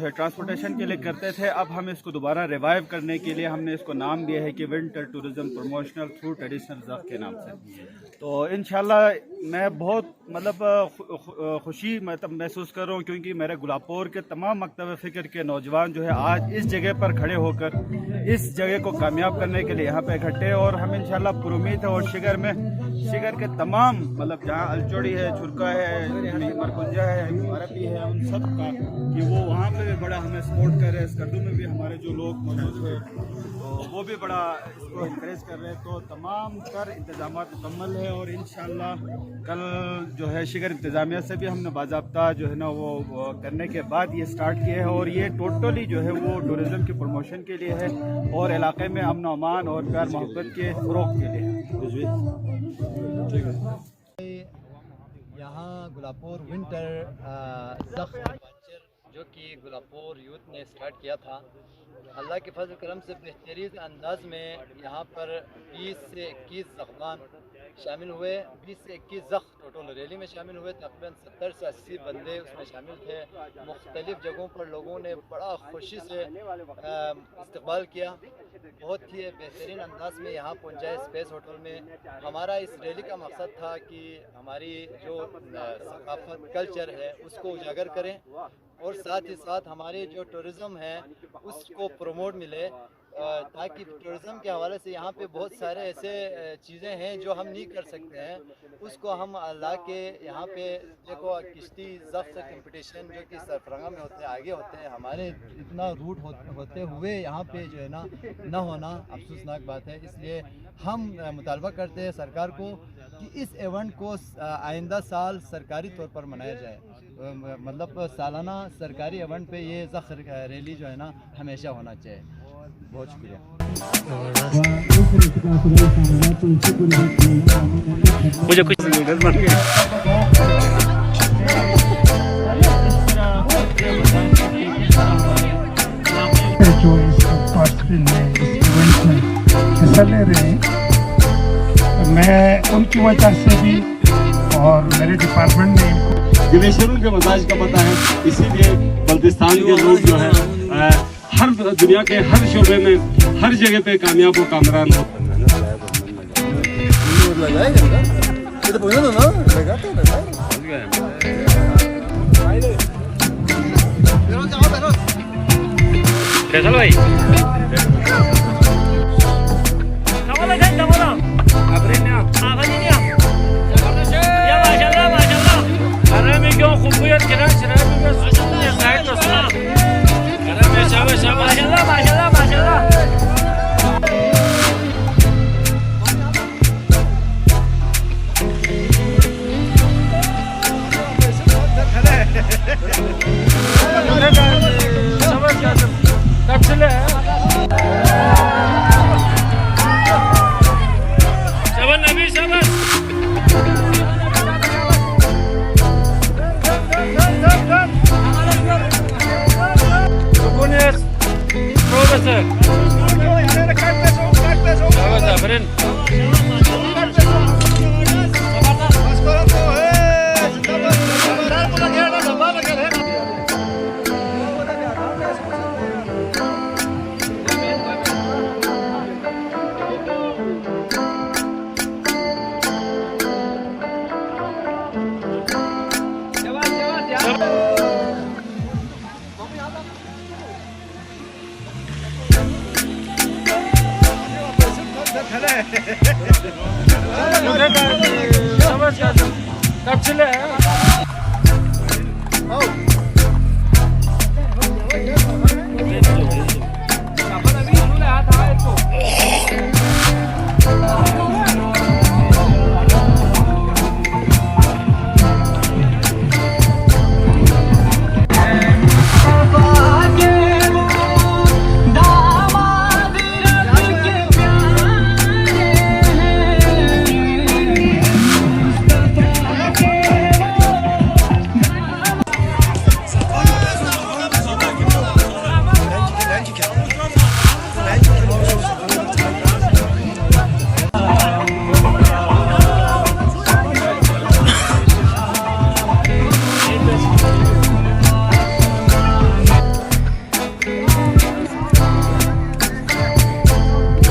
है ट्रांसपोर्टेशन के लिए करते थे, अब हम इसको दोबारा रिवाइव करने के लिए हमने इसको नाम दिया है कि winter tourism promotional through traditional ज़ख के नाम से। तो इंशाल्लाह मैं बहुत खुशी महसूस कर रहा हूँ, क्योंकि मेरे गुलाबपुर के तमाम मकतब फ़िक्र के नौजवान जो है आज इस जगह पर खड़े होकर इस जगह को कामयाब करने के लिए यहाँ पे इकट्ठे, और हम इंशाल्लाह पुरुमीद है और शिगर के तमाम जहाँ अलचोड़ी है, छुरका है, मरकुंजा है, अरबी है, उन सब का कि वो वहाँ पे भी बड़ा हमें सपोर्ट कर रहे हैं। स्कर्दू में भी हमारे जो लोग मौजूद हैं तो वो भी बड़ा इसको इंकरेज कर रहे हैं। तो तमाम तर इंतजाम मुकम्मल है और इंशाल्लाह कल जो है शिगर इंतज़ामिया से भी हमने बाज़ाब्ता जो है ना वो करने के बाद ये स्टार्ट किया है, और ये टोटली जो है वो टूरिज़म की प्रमोशन के लिए है और इलाके में अमन अमान और प्यार मोहब्बत के फ़रोग़ के लिए है। यहाँ गुलाबपुर विंटर ज़ख एडवेंचर जो कि गुलाबपुर यूथ ने स्टार्ट किया था, अल्लाह के फजल करम से बेहतरीन अंदाज में यहाँ पर 20 से 21 ज़ख़्वान शामिल हुए। 20 से 21 ज़ख़ टोटल रैली में शामिल हुए। तकरीबन 70 से 80 बंदे उसमें शामिल थे। मुख्तलिफ़ जगहों पर लोगों ने बड़ा खुशी से इस्तकबाल किया। बहुत ही बेहतरीन अंदाज में यहाँ पहुँचाए स्पेस होटल में। हमारा इस रैली का मकसद था कि हमारी जो सकाफ़त कल्चर है उसको उजागर करें और साथ ही साथ हमारे जो टूरिज़म है उसको प्रमोट मिले, ताकि टूरिज़म के हवाले से यहाँ पे बहुत सारे ऐसे चीज़ें हैं जो हम नहीं कर सकते हैं, उसको हम ला के यहाँ पे देखो किश्ती ज़ब्त कंपटीशन जो कि सरफरंगा में होते हैं, आगे होते हैं, हमारे इतना रूट होते हुए यहाँ पे जो है ना होना अफसोसनाक बात है। इसलिए हम मुतालबा करते हैं सरकार को कि इस इवेंट को आइंदा साल सरकारी तौर पर मनाया जाए, मतलब सालाना सरकारी इवेंट पे ये ज़ख रैली जो है ना हमेशा होना चाहिए। बहुत शुक्रिया। मुझे कुछ जो इस पार्टिसिपेट में इस इवेंट में हिस्सा ले रहे हैं, मैं उनकी वजह से भी और मेरे डिपार्टमेंट ने इनको दिवेशरों के मजाज का पता है, इसीलिए बल्तिस्तान के लोग जो है हर दुनिया के हर शोबे में हर जगह पे कामयाब और कामरान हो।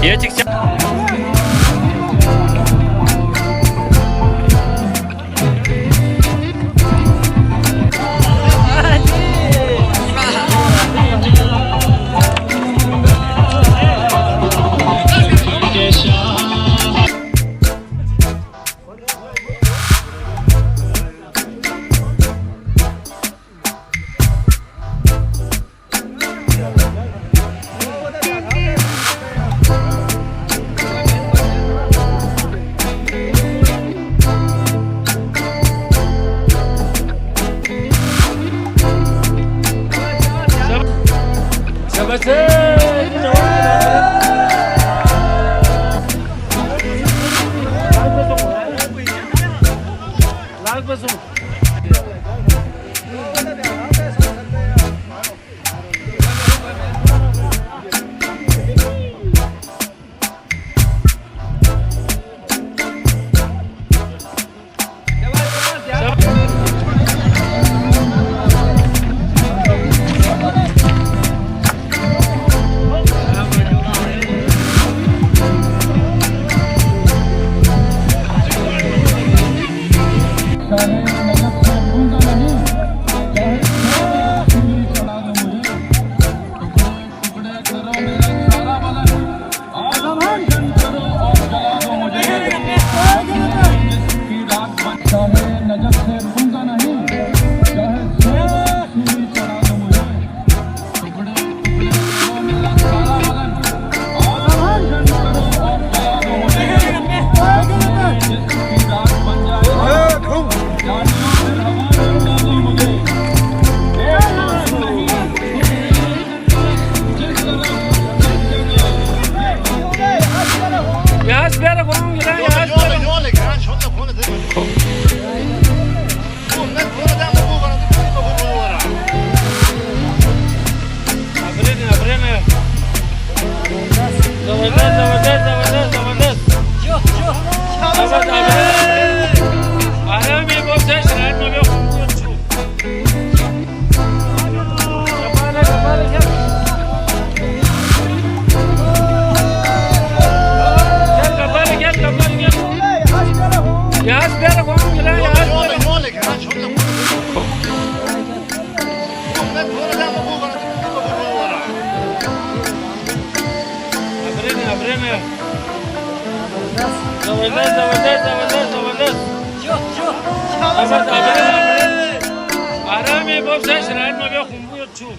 ये चिक Arame, vou fechar, não é meu rumo, eu tchum.